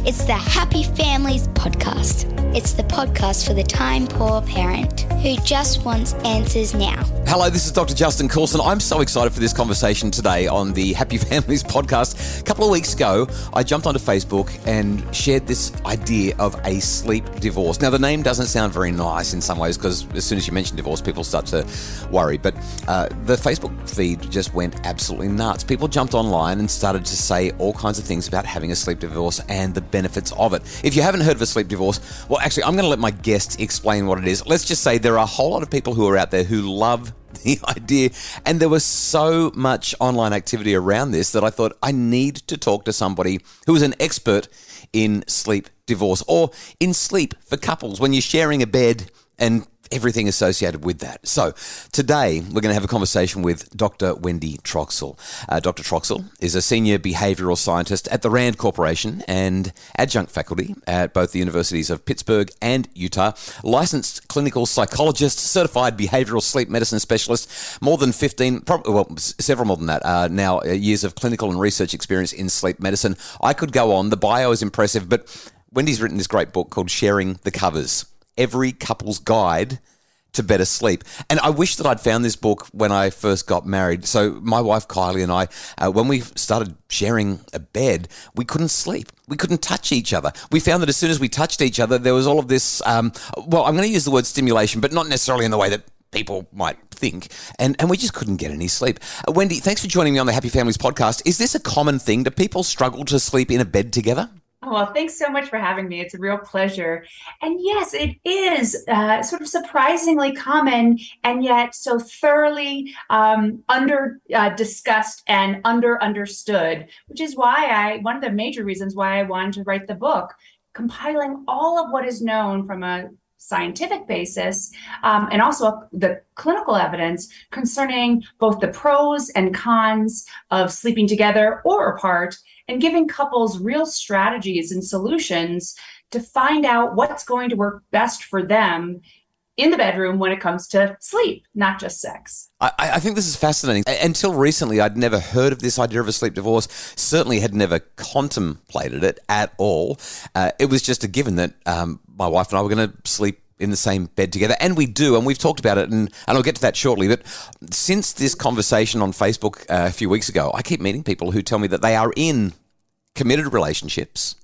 It's the Happy Families Podcast. It's the podcast for the time-poor parent who just wants answers now. Hello, this is Dr. Justin Coulson. I'm so excited for this conversation today on the Happy Families Podcast. A couple of weeks ago, I jumped onto Facebook and shared this idea of a sleep divorce. Now, the name doesn't sound very nice in some ways because as soon as you mention divorce, people start to worry. But the Facebook feed just went absolutely nuts. People jumped online and started to say all kinds of things about having a sleep divorce and the benefits of it. If you haven't heard of a sleep divorce, well, actually, I'm going to let my guest explain what it is. Let's just say there are a whole lot of people who are out there who love the idea, and there was so much online activity around this that I thought I need to talk to somebody who is an expert in sleep divorce or in sleep for couples when you're sharing a bed and everything associated with that. So today we're going to have a conversation with Dr. Wendy Troxell. Dr. Troxell is a senior behavioural scientist at the RAND Corporation and adjunct faculty at both the universities of Pittsburgh and Utah, licensed clinical psychologist, certified behavioural sleep medicine specialist, several more than that, now years of clinical and research experience in sleep medicine. I could go on. The bio is impressive, but Wendy's written this great book called Sharing the Covers: Every Couple's Guide to Better Sleep. And I wish that I'd found this book when I first got married. So my wife Kylie and I, when we started sharing a bed, we couldn't sleep. We couldn't touch each other. We found that as soon as we touched each other, there was all of this, I'm going to use the word stimulation, but not necessarily in the way that people might think. And we just couldn't get any sleep. Wendy, thanks for joining me on the Happy Families Podcast. Is this a common thing? Do people struggle to sleep in a bed together? Well, thanks so much for having me. It's a real pleasure. And yes, it is sort of surprisingly common and yet so thoroughly discussed and understood, which is why one of the major reasons why I wanted to write the book, compiling all of what is known from a scientific basis and also the clinical evidence concerning both the pros and cons of sleeping together or apart, and giving couples real strategies and solutions to find out what's going to work best for them in the bedroom when it comes to sleep, not just sex. I think this is fascinating. Until recently, I'd never heard of this idea of a sleep divorce, certainly had never contemplated it at all. It was just a given that my wife and I were going to sleep in the same bed together, and we do, and we've talked about it, and I'll get to that shortly. But since this conversation on Facebook a few weeks ago, I keep meeting people who tell me that they are in committed relationships,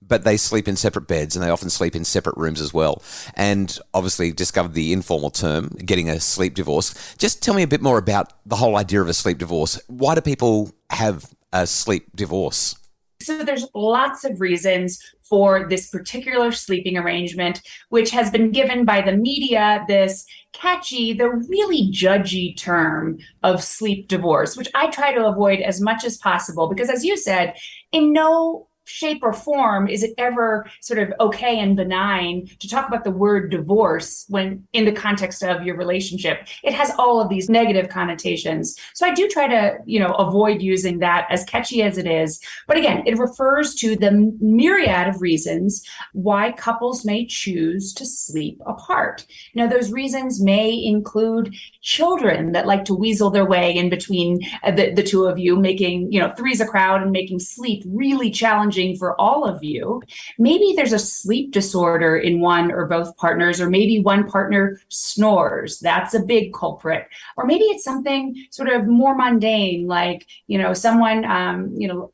but they sleep in separate beds, and they often sleep in separate rooms as well. And obviously discovered the informal term, getting a sleep divorce. Just tell me a bit more about the whole idea of a sleep divorce. Why do people have a sleep divorce? So there's lots of reasons for this particular sleeping arrangement, which has been given by the media this catchy, the really judgy term of sleep divorce, which I try to avoid as much as possible, because as you said, in no shape or form is it ever sort of okay and benign to talk about the word divorce when in the context of your relationship. It has all of these negative connotations. So I do try to, avoid using that, as catchy as it is. But again, it refers to the myriad of reasons why couples may choose to sleep apart. Now, those reasons may include children that like to weasel their way in between the two of you, making, three's a crowd and making sleep really challenging for all of you. Maybe there's a sleep disorder in one or both partners, or maybe one partner snores. That's a big culprit. Or maybe it's something sort of more mundane, like, someone,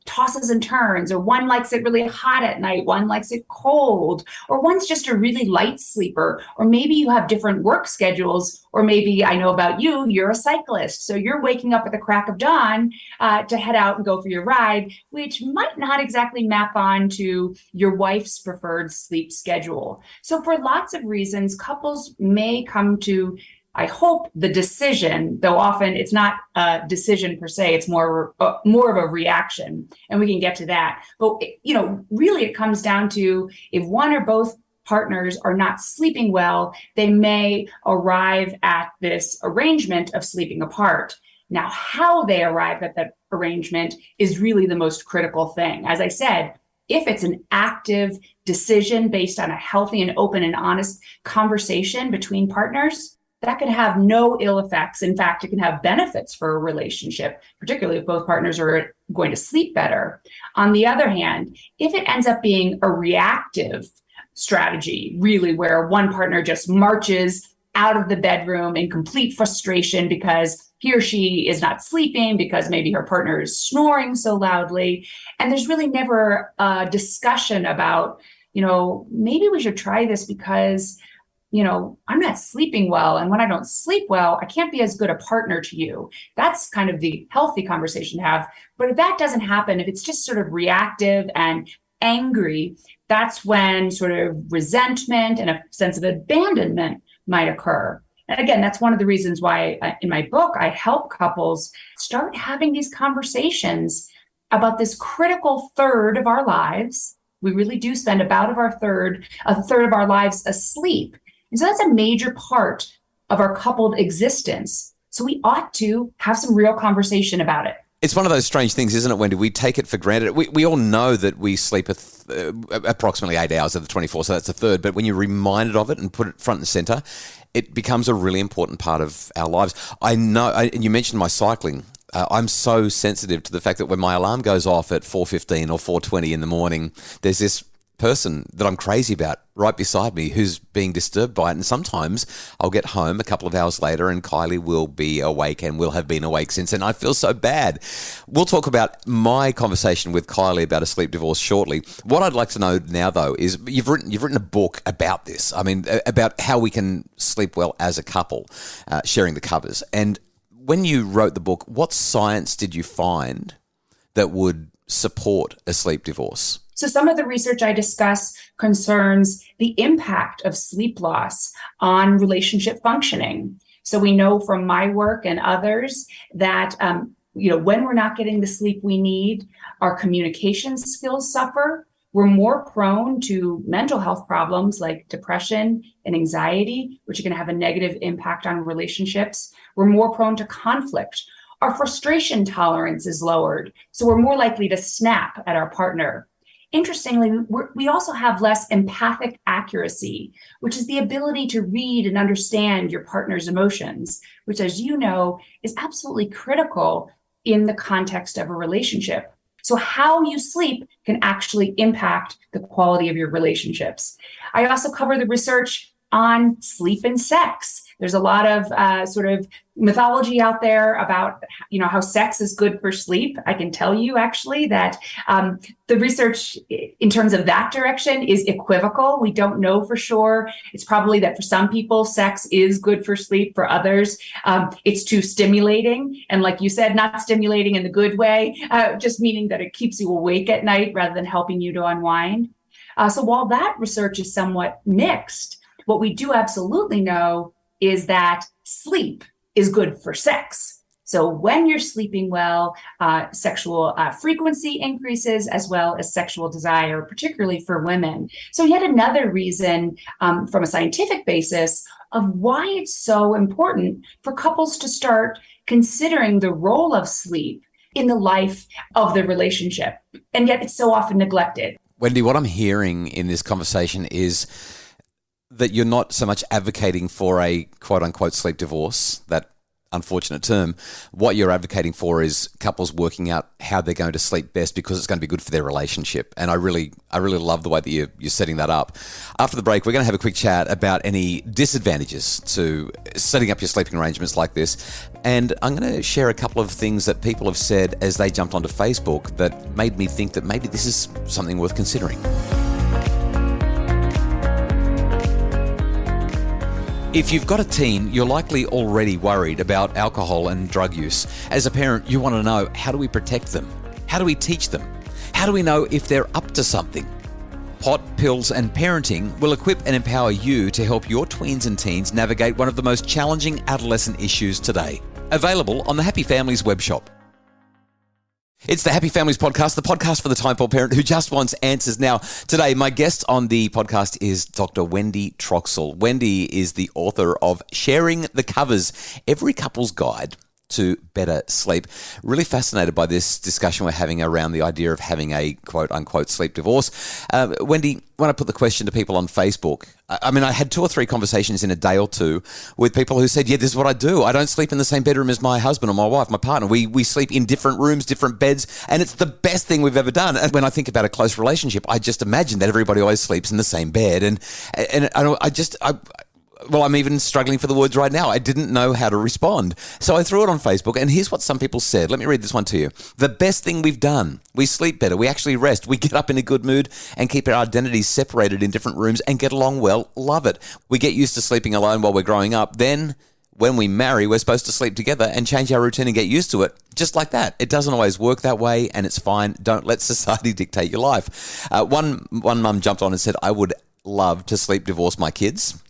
tosses and turns, or one likes it really hot at night, one likes it cold, or one's just a really light sleeper. Or maybe you have different work schedules, or maybe I know about you, you're a cyclist. So you're waking up at the crack of dawn to head out and go for your ride, which might not exactly map on to your wife's preferred sleep schedule. So for lots of reasons, couples may come to, I hope, the decision, though often it's not a decision per se, it's more of a reaction, and we can get to that. But, really it comes down to if one or both partners are not sleeping well, they may arrive at this arrangement of sleeping apart. Now, how they arrive at that arrangement is really the most critical thing. As I said, if it's an active decision based on a healthy and open and honest conversation between partners, that could have no ill effects. In fact, it can have benefits for a relationship, particularly if both partners are going to sleep better. On the other hand, if it ends up being a reactive strategy, really where one partner just marches out of the bedroom in complete frustration because he or she is not sleeping, because maybe her partner is snoring so loudly, and there's really never a discussion about, maybe we should try this because I'm not sleeping well. And when I don't sleep well, I can't be as good a partner to you. That's kind of the healthy conversation to have. But if that doesn't happen, if it's just sort of reactive and angry, that's when sort of resentment and a sense of abandonment might occur. And again, that's one of the reasons why in my book, I help couples start having these conversations about this critical third of our lives. We really do spend about a third of our lives asleep. And so that's a major part of our coupled existence. So we ought to have some real conversation about it. It's one of those strange things, isn't it, Wendy? We take it for granted. We all know that we sleep approximately 8 hours of the 24, so that's a third. But when you're reminded of it and put it front and center, it becomes a really important part of our lives. I know, and you mentioned my cycling. I'm so sensitive to the fact that when my alarm goes off at 4:15 or 4:20 in the morning, there's this person that I'm crazy about right beside me who's being disturbed by it. And sometimes I'll get home a couple of hours later and Kylie will be awake and will have been awake since. And I feel so bad. We'll talk about my conversation with Kylie about a sleep divorce shortly. What I'd like to know now, though, is you've written a book about this. I mean, about how we can sleep well as a couple, sharing the covers. And when you wrote the book, what science did you find that would support a sleep divorce? So some of the research I discuss concerns the impact of sleep loss on relationship functioning. So we know from my work and others that, when we're not getting the sleep we need, our communication skills suffer. We're more prone to mental health problems like depression and anxiety, which are going to have a negative impact on relationships. We're more prone to conflict. Our frustration tolerance is lowered, so we're more likely to snap at our partner. Interestingly, we also have less empathic accuracy, which is the ability to read and understand your partner's emotions, which, as you know, is absolutely critical in the context of a relationship. So how you sleep can actually impact the quality of your relationships. I also cover the research on sleep and sex. There's a lot of sort of mythology out there about, how sex is good for sleep. I can tell you actually that the research in terms of that direction is equivocal. We don't know for sure. It's probably that for some people, sex is good for sleep. For others, it's too stimulating. And like you said, not stimulating in the good way, just meaning that it keeps you awake at night rather than helping you to unwind. So while that research is somewhat mixed, what we do absolutely know is that sleep is good for sex. So when you're sleeping well, sexual frequency increases as well as sexual desire, particularly for women. So yet another reason from a scientific basis of why it's so important for couples to start considering the role of sleep in the life of the relationship. And yet it's so often neglected. Wendy, what I'm hearing in this conversation is that you're not so much advocating for a quote-unquote sleep divorce, that unfortunate term. What you're advocating for is couples working out how they're going to sleep best because it's going to be good for their relationship. And I really love the way that you're setting that up. After the break, we're going to have a quick chat about any disadvantages to setting up your sleeping arrangements like this. And I'm going to share a couple of things that people have said as they jumped onto Facebook that made me think that maybe this is something worth considering. If you've got a teen, you're likely already worried about alcohol and drug use. As a parent, you want to know, how do we protect them? How do we teach them? How do we know if they're up to something? Pot, Pills and Parenting will equip and empower you to help your tweens and teens navigate one of the most challenging adolescent issues today. Available on the Happy Families webshop. It's the Happy Families podcast, the podcast for the time-poor parent who just wants answers. Now, today, my guest on the podcast is Dr. Wendy Troxell. Wendy is the author of Sharing the Covers, Every Couple's Guide to better sleep. Really fascinated by this discussion we're having around the idea of having a quote-unquote sleep divorce. Wendy, when I put the question to people on Facebook, I had 2 or 3 conversations in a day or two with people who said, yeah, this is what I do. I don't sleep in the same bedroom as my husband or my wife, my partner. We sleep in different rooms, different beds, and it's the best thing we've ever done. And when I think about a close relationship, I just imagine that everybody always sleeps in the same bed. I'm even struggling for the words right now. I didn't know how to respond. So I threw it on Facebook, and here's what some people said. Let me read this one to you. The best thing we've done. We sleep better. We actually rest. We get up in a good mood and keep our identities separated in different rooms and get along well. Love it. We get used to sleeping alone while we're growing up. Then when we marry, we're supposed to sleep together and change our routine and get used to it. Just like that. It doesn't always work that way, and it's fine. Don't let society dictate your life. One mum jumped on and said, I would love to sleep divorce my kids.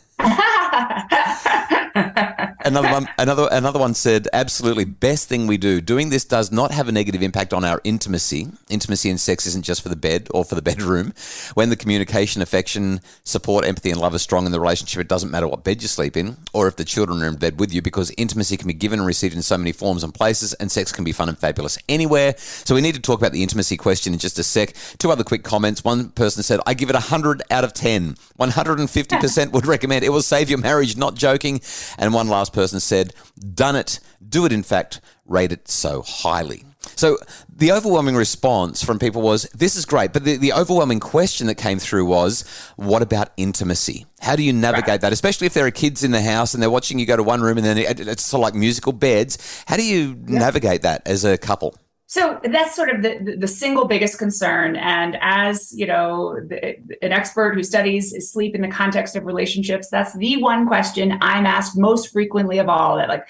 Another one said, absolutely, best thing we do. Doing this does not have a negative impact on our intimacy. Intimacy and sex isn't just for the bed or for the bedroom. When the communication, affection, support, empathy, and love are strong in the relationship, it doesn't matter what bed you sleep in or if the children are in bed with you, because intimacy can be given and received in so many forms and places, and sex can be fun and fabulous anywhere. So we need to talk about the intimacy question in just a sec. 2 other quick comments. One person said, I give it 100 out of 10. 150% would recommend. It will save your marriage, not joking. And one last person said, done it, do it in fact, rate it so highly. So the overwhelming response from people was, this is great, but the overwhelming question that came through was, what about intimacy? How do you navigate that, especially if there are kids in the house and they're watching you go to one room and then it's sort of like musical beds? How do you navigate that as a couple? So that's sort of the single biggest concern. And as, an expert who studies sleep in the context of relationships, that's the one question I'm asked most frequently of all, that like,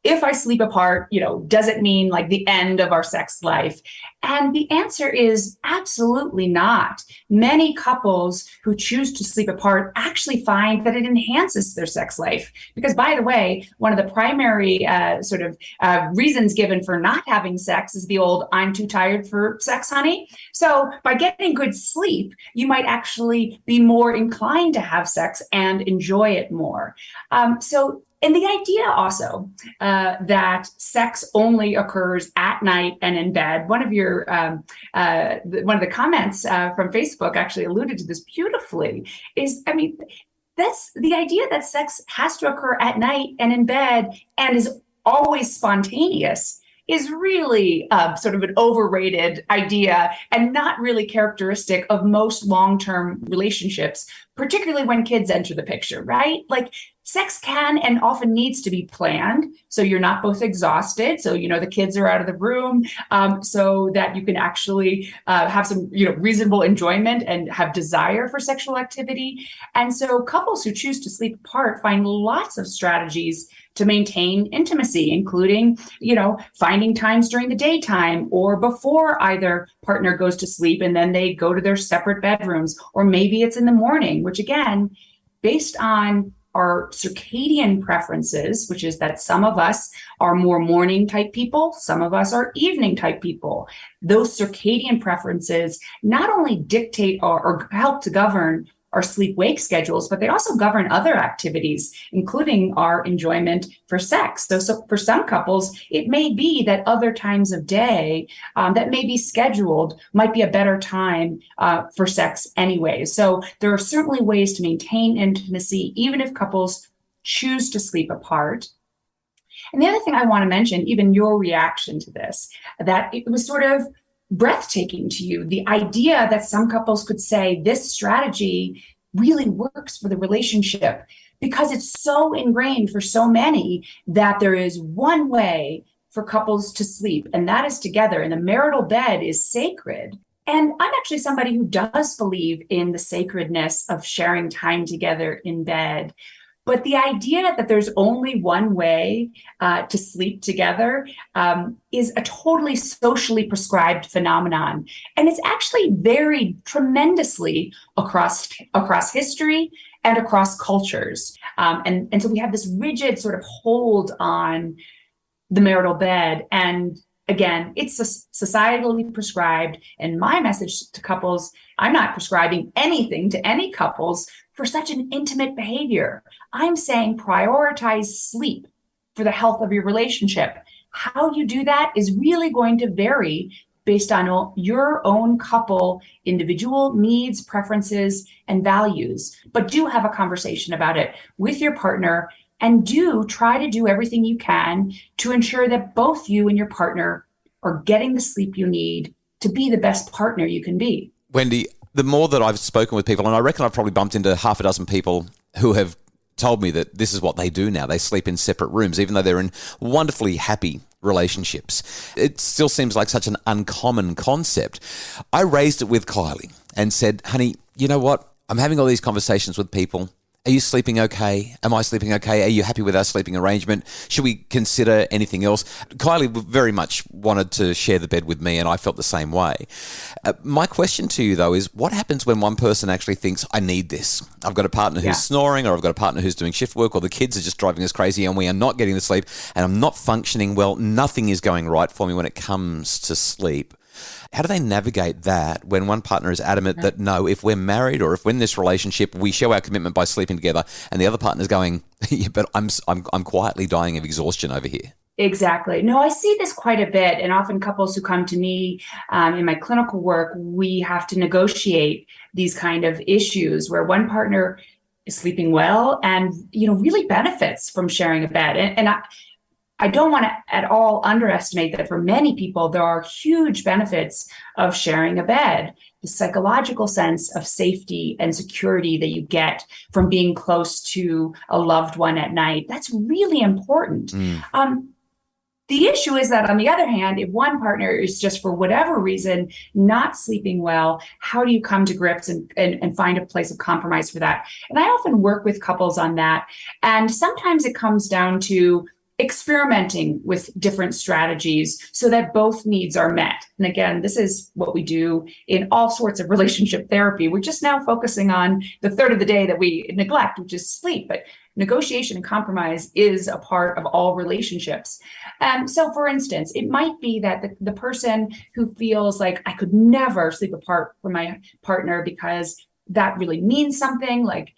if I sleep apart, does it mean like the end of our sex life? And the answer is absolutely not. Many couples who choose to sleep apart actually find that it enhances their sex life. Because, by the way, one of the primary reasons given for not having sex is the old, I'm too tired for sex, honey. So by getting good sleep, you might actually be more inclined to have sex and enjoy it more. And the idea also that sex only occurs at night and in bed. One of the comments from Facebook actually alluded to this beautifully. That's the idea that sex has to occur at night and in bed and is always spontaneous is really sort of an overrated idea and not really characteristic of most long-term relationships, particularly when kids enter the picture, right? Like, sex can and often needs to be planned, so you're not both exhausted. So, the kids are out of the room, so that you can actually have some, reasonable enjoyment and have desire for sexual activity. And so couples who choose to sleep apart find lots of strategies to maintain intimacy, including, finding times during the daytime or before either partner goes to sleep and then they go to their separate bedrooms, or maybe it's in the morning, which again, based on our circadian preferences, which is that some of us are more morning type people, some of us are evening type people. Those circadian preferences not only dictate or help to govern our sleep-wake schedules, but they also govern other activities, including our enjoyment for sex. So for some couples, it may be that other times of day that may be scheduled might be a better time for sex anyway. So there are certainly ways to maintain intimacy, even if couples choose to sleep apart. And the other thing I want to mention, even your reaction to this, that it was sort of breathtaking to you, the idea that some couples could say this strategy really works for the relationship, because it's so ingrained for so many that there is one way for couples to sleep, and that is together, and the marital bed is sacred. And I'm actually somebody who does believe in the sacredness of sharing time together in bed. But the idea that there's only one way to sleep together is a totally socially prescribed phenomenon. And it's actually varied tremendously across history and across cultures. And so we have this rigid sort of hold on the marital bed. And again, it's societally prescribed. And my message to couples, I'm not prescribing anything to any couples for such an intimate behavior. I'm saying prioritize sleep for the health of your relationship. how you do that is really going to vary based on your own couple individual needs, preferences, and values. But do have a conversation about it with your partner, and do try to do everything you can to ensure that both you and your partner are getting the sleep you need to be the best partner you can be. Wendy, the more that I've spoken with people, and I reckon I've probably bumped into half a dozen people who have told me that this is what they do now. They sleep in separate rooms, even though they're in wonderfully happy relationships. It still seems like such an uncommon concept. I raised it with Kylie and said, honey, you know what? I'm having all these conversations with people. Are you sleeping okay? Am I sleeping okay? Are you happy with our sleeping arrangement? Should we consider anything else? Kylie very much wanted to share the bed with me, and I felt the same way. My question to you, though, is what happens when one person actually thinks, I need this? I've got a partner who's snoring, or I've got a partner who's doing shift work, or the kids are just driving us crazy and we are not getting the sleep, and I'm not functioning well. Nothing is going right for me when it comes to sleep. How do they navigate that when one partner is adamant that no, if we're married or if we're in this relationship, we show our commitment by sleeping together, and the other partner's going, yeah, but I'm quietly dying of exhaustion over here? Exactly. No, I see this quite a bit. And often couples who come to me in my clinical work, we have to negotiate these kind of issues where one partner is sleeping well and, really benefits from sharing a bed. And I don't want to at all underestimate that for many people, there are huge benefits of sharing a bed. The psychological sense of safety and security that you get from being close to a loved one at night, that's really important. The issue is that, on the other hand, if one partner is just for whatever reason not sleeping well, how do you come to grips and find a place of compromise for that? And I often work with couples on that. And sometimes it comes down to experimenting with different strategies so that both needs are met. And again, this is what we do in all sorts of relationship therapy. We're just now focusing on the third of the day that we neglect, which is sleep. But negotiation and compromise is a part of all relationships. So for instance, it might be that the person who feels like I could never sleep apart from my partner because that really means something, like,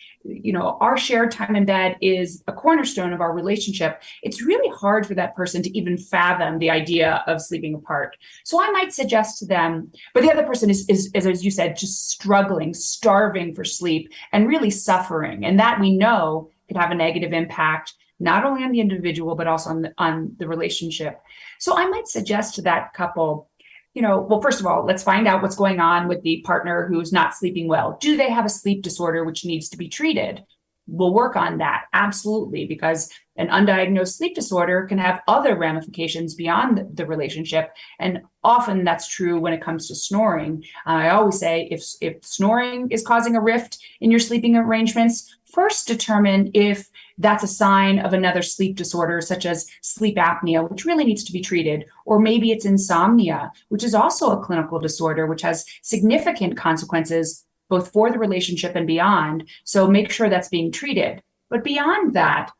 our shared time in bed is a cornerstone of our relationship. It's really hard for that person to even fathom the idea of sleeping apart. So I might suggest to them, but the other person is as you said, just struggling, starving for sleep and really suffering. And that we know could have a negative impact, not only on the individual, but also on the relationship. So I might suggest to that couple, well, first of all, let's find out what's going on with the partner who's not sleeping well. Do they have a sleep disorder which needs to be treated? We'll work on that. Absolutely. Because an undiagnosed sleep disorder can have other ramifications beyond the relationship. And often that's true when it comes to snoring. I always say if snoring is causing a rift in your sleeping arrangements, first determine if that's a sign of another sleep disorder, such as sleep apnea, which really needs to be treated. Or maybe it's insomnia, which is also a clinical disorder, which has significant consequences both for the relationship and beyond. So make sure that's being treated. But beyond that,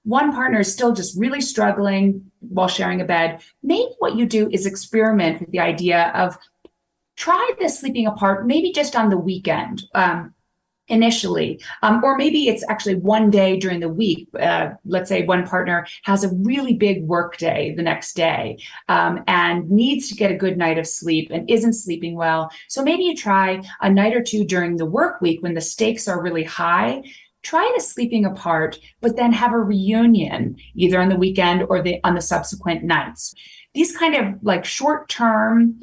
one partner is still just really struggling while sharing a bed. Maybe what you do is experiment with the idea of try this sleeping apart, maybe just on the weekend. Initially, or maybe it's actually one day during the week. Let's say one partner has a really big work day the next day and needs to get a good night of sleep and isn't sleeping well. So maybe you try a night or two during the work week when the stakes are really high. Try the sleeping apart, but then have a reunion either on the weekend or on the subsequent nights. These kind of like short-term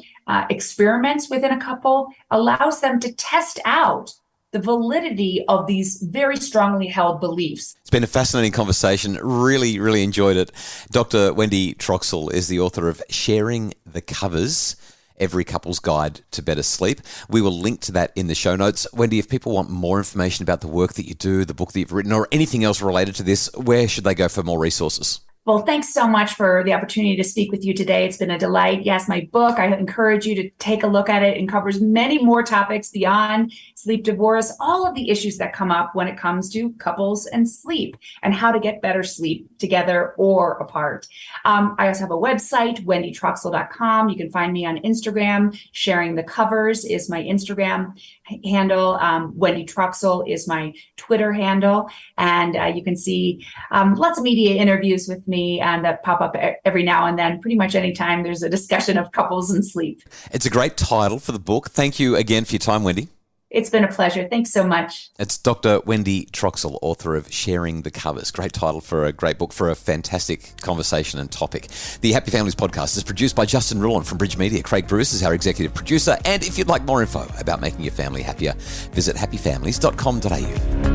experiments within a couple allows them to test out the validity of these very strongly held beliefs. It's been a fascinating conversation. Really, really enjoyed it. Dr. Wendy Troxell is the author of Sharing the Covers, Every Couple's Guide to Better Sleep. We will link to that in the show notes. Wendy, if people want more information about the work that you do, the book that you've written, or anything else related to this, where should they go for more resources? Well, thanks so much for the opportunity to speak with you today. It's been a delight. Yes, my book, I encourage you to take a look at it. It covers many more topics beyond sleep divorce, all of the issues that come up when it comes to couples and sleep and how to get better sleep together or apart. I also have a website, wendytroxell.com. You can find me on Instagram. Sharing the Covers is my Instagram handle. Wendy Troxell is my Twitter handle. And you can see lots of media interviews with me me and that pop up every now and then. Pretty much anytime there's a discussion of couples and sleep. It's a great title for the book. Thank you again for your time, Wendy. It's been a pleasure. Thanks so much. It's Dr. Wendy Troxell, author of Sharing the Covers. Great title for a great book for a fantastic conversation and topic. The Happy Families podcast is produced by Justin Rulon from Bridge Media. Craig Bruce is our executive producer. And if you'd like more info about making your family happier, visit happyfamilies.com.au.